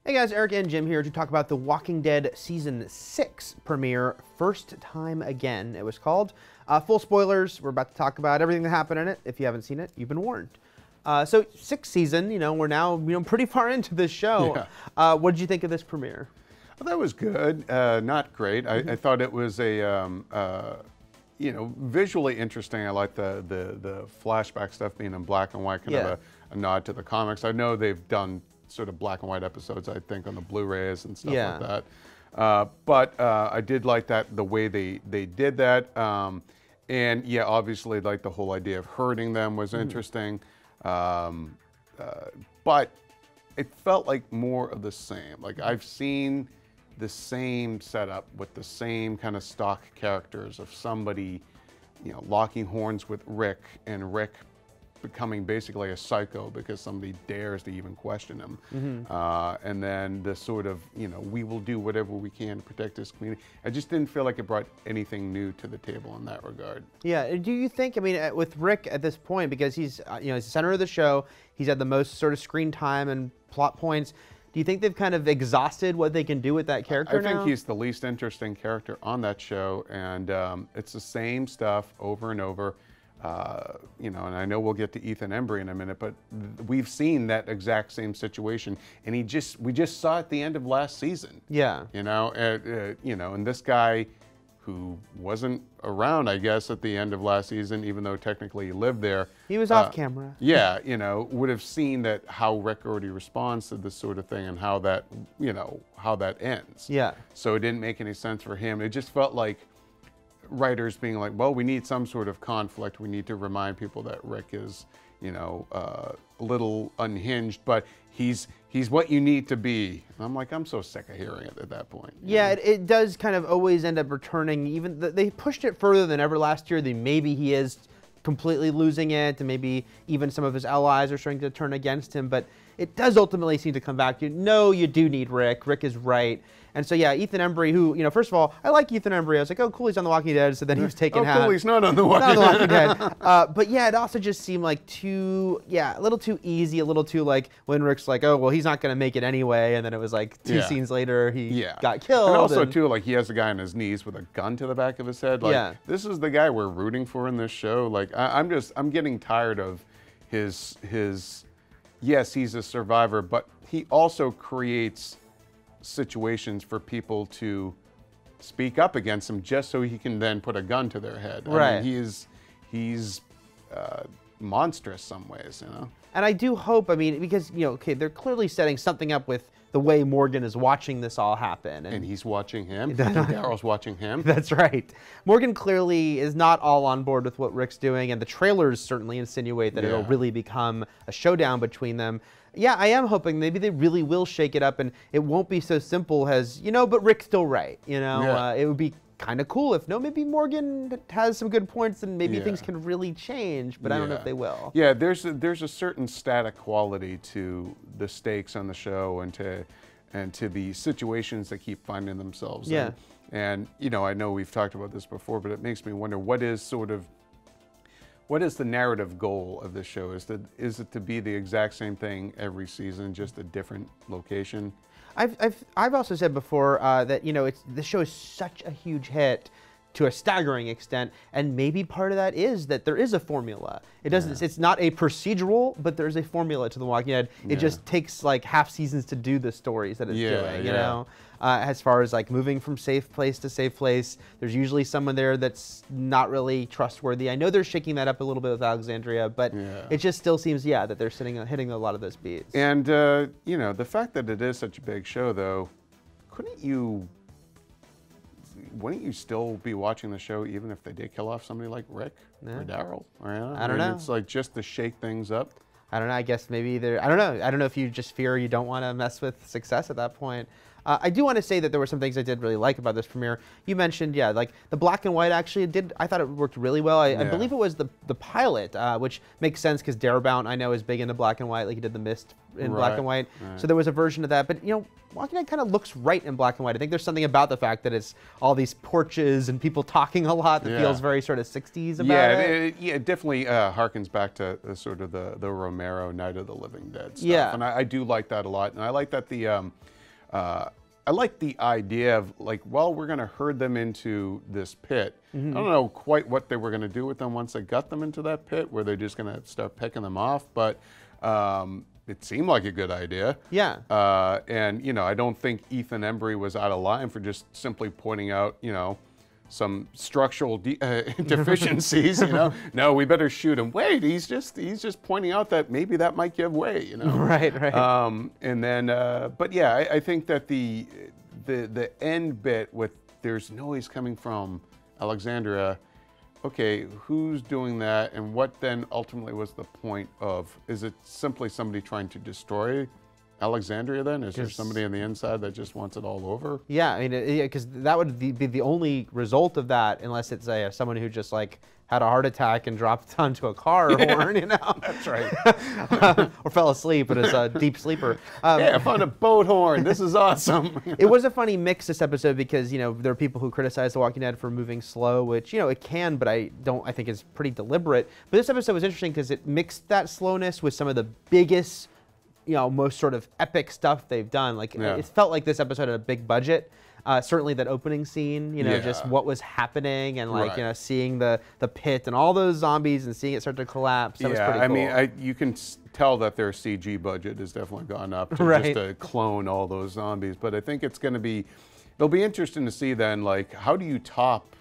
Hey guys, Eric and Jim here to talk about The Walking Dead Season 6 premiere, First Time Again, it was called. Full spoilers, we're about to talk about everything that happened in it. If you haven't seen it, you've been warned. So, sixth season, we're now pretty far into this show. Yeah. What did you think of this premiere? Well, that was good, not great. I thought it was a, visually interesting. I like the flashback stuff being in black and white, kind of a nod to the comics. I know they've done sort of black and white episodes, I think, on the Blu-rays and stuff like that. But I did like that, the way they did that. And yeah, obviously, like the whole idea of hurting them was interesting. But it felt like more of the same. Like I've seen the same setup with the same kind of stock characters of somebody, locking horns with Rick, and Rick becoming basically a psycho because somebody dares to even question him. And then the sort of, we will do whatever we can to protect this community. I just didn't feel like it brought anything new to the table in that regard. Yeah, do you think, with Rick at this point, because he's, he's the center of the show, he's had the most sort of screen time and plot points, do you think they've kind of exhausted what they can do with that character now? I think he's the least interesting character on that show, and it's the same stuff over and over. And I know we'll get to Ethan Embry in a minute, but we've seen that exact same situation, and we just saw it at the end of last season. Yeah. And this guy who wasn't around, I guess, at the end of last season, even though technically he lived there. He was off camera. Yeah, would have seen that how Rick already responds to this sort of thing and how that, how that ends. Yeah. So it didn't make any sense for him. It just felt like writers being like, well, we need some sort of conflict. We need to remind people that Rick is, a little unhinged, but he's what you need to be. And I'm like, I'm so sick of hearing it at that point. Yeah, it does kind of always end up returning. Even they pushed it further than ever last year. Maybe he is completely losing it, and maybe even some of his allies are starting to turn against him. But it does ultimately seem to come back to, no, you do need Rick. Rick is right. And so, yeah, Ethan Embry, who, first of all, I like Ethan Embry. I was like, oh, cool, he's on The Walking Dead. So then he was taken out. Oh, cool, he's not on The Walking Dead. But yeah, it also just seemed like a little too easy, a little too like when Rick's like, oh, well, he's not going to make it anyway. And then it was like two scenes later, he got killed. And also, too, like he has a guy on his knees with a gun to the back of his head. Like, this is the guy we're rooting for in this show. Like, I'm getting tired of his, yes, he's a survivor, but he also creates situations for people to speak up against him just so he can then put a gun to their head. Right. I mean, he's monstrous some ways, And I do hope, because, okay, they're clearly setting something up with the way Morgan is watching this all happen. And he's watching him. Daryl's watching him. That's right. Morgan clearly is not all on board with what Rick's doing, and the trailers certainly insinuate that it'll really become a showdown between them. Yeah, I am hoping maybe they really will shake it up, and it won't be so simple as, but Rick's still right. It would be kind of cool if, maybe Morgan has some good points and maybe things can really change, but I don't know if they will. Yeah, there's a certain static quality to the stakes on the show and to the situations that keep finding themselves in. And, I know we've talked about this before, but it makes me wonder, what is the narrative goal of this show? Is it to be the exact same thing every season, just a different location? I've also said before that this show is such a huge hit to a staggering extent, and maybe part of that is that there is a formula. It doesn't. It's not a procedural, but there's a formula to The Walking Dead. It just takes like half seasons to do the stories that it's doing. You know, as far as like moving from safe place to safe place, there's usually someone there that's not really trustworthy. I know they're shaking that up a little bit with Alexandria, but it just still seems that they're hitting a lot of those beats. And the fact that it is such a big show, though, wouldn't you still be watching the show even if they did kill off somebody like Rick or Daryl? I don't know. It's like just to shake things up. I don't know. I guess maybe I don't know. I don't know if you just fear you don't want to mess with success at that point. I do want to say that there were some things I did really like about this premiere. You mentioned, like the black and white actually I thought it worked really well. I believe it was the pilot, which makes sense because Darabont, I know, is big into black and white, like he did The Mist in black and white. So there was a version of that. But, Walking Dead kind of looks right in black and white. I think there's something about the fact that it's all these porches and people talking a lot that feels very sort of 60s about it. It definitely harkens back to sort of the Romero Night of the Living Dead stuff. And I do like that a lot. And I like that I like the idea of like, well, we're going to herd them into this pit. I don't know quite what they were going to do with them once they got them into that pit, where they're just going to start picking them off. But it seemed like a good idea. Yeah. And, you know, I don't think Ethan Embry was out of line for just simply pointing out, you know, some structural deficiencies, you know. No, we better shoot him. Wait, he's just pointing out that maybe that might give way, you know. Right. And then, but yeah, I think that the end bit with there's noise coming from Alexandria. Okay, who's doing that, and what then ultimately was the point of? Is it simply somebody trying to destroy Alexandria then? Is there somebody on the inside that just wants it all over? Yeah, I mean, because that would be the only result of that, unless it's someone who just like had a heart attack and dropped onto a car horn, you know? That's right. Or fell asleep and is a deep sleeper. Yeah, I found a boat horn. This is awesome. It was a funny mix this episode because, you know, there are people who criticize The Walking Dead for moving slow, which, you know, it can, but I think it's pretty deliberate. But this episode was interesting because it mixed that slowness with some of the biggest, you know, most sort of epic stuff they've done. Like, it felt like this episode had a big budget. Certainly that opening scene, you know, just what was happening and like, you know, seeing the pit and all those zombies and seeing it start to collapse. That was pretty cool. I mean, you can tell that their CG budget has definitely gone up to just to clone all those zombies. But I think it's going to be, it'll be interesting to see then, like, how do you top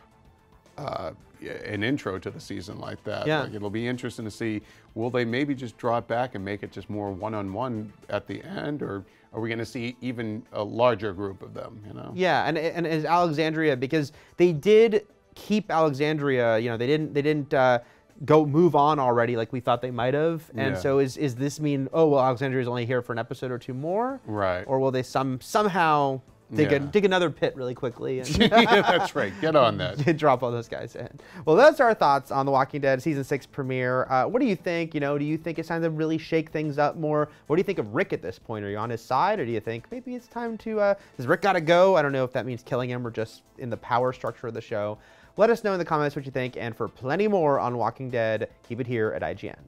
an intro to the season like that? Yeah. Like, it'll be interesting to see, will they maybe just draw it back and make it just more one-on-one at the end, or are we going to see even a larger group of them, you know? Yeah, and as Alexandria, because they did keep Alexandria, you know, they didn't go move on already like we thought they might have. And so is this mean, oh, well, Alexandria's only here for an episode or two more? Right. Or will they somehow dig another pit really quickly? And Yeah, that's right. Get on that. Drop all those guys in. Well, that's our thoughts on The Walking Dead Season 6 premiere. What do you think? You know, do you think it's time to really shake things up more? What do you think of Rick at this point? Are you on his side, or do you think maybe it's time to, has Rick got to go? I don't know if that means killing him or just in the power structure of the show. Let us know in the comments what you think, and for plenty more on Walking Dead, keep it here at IGN.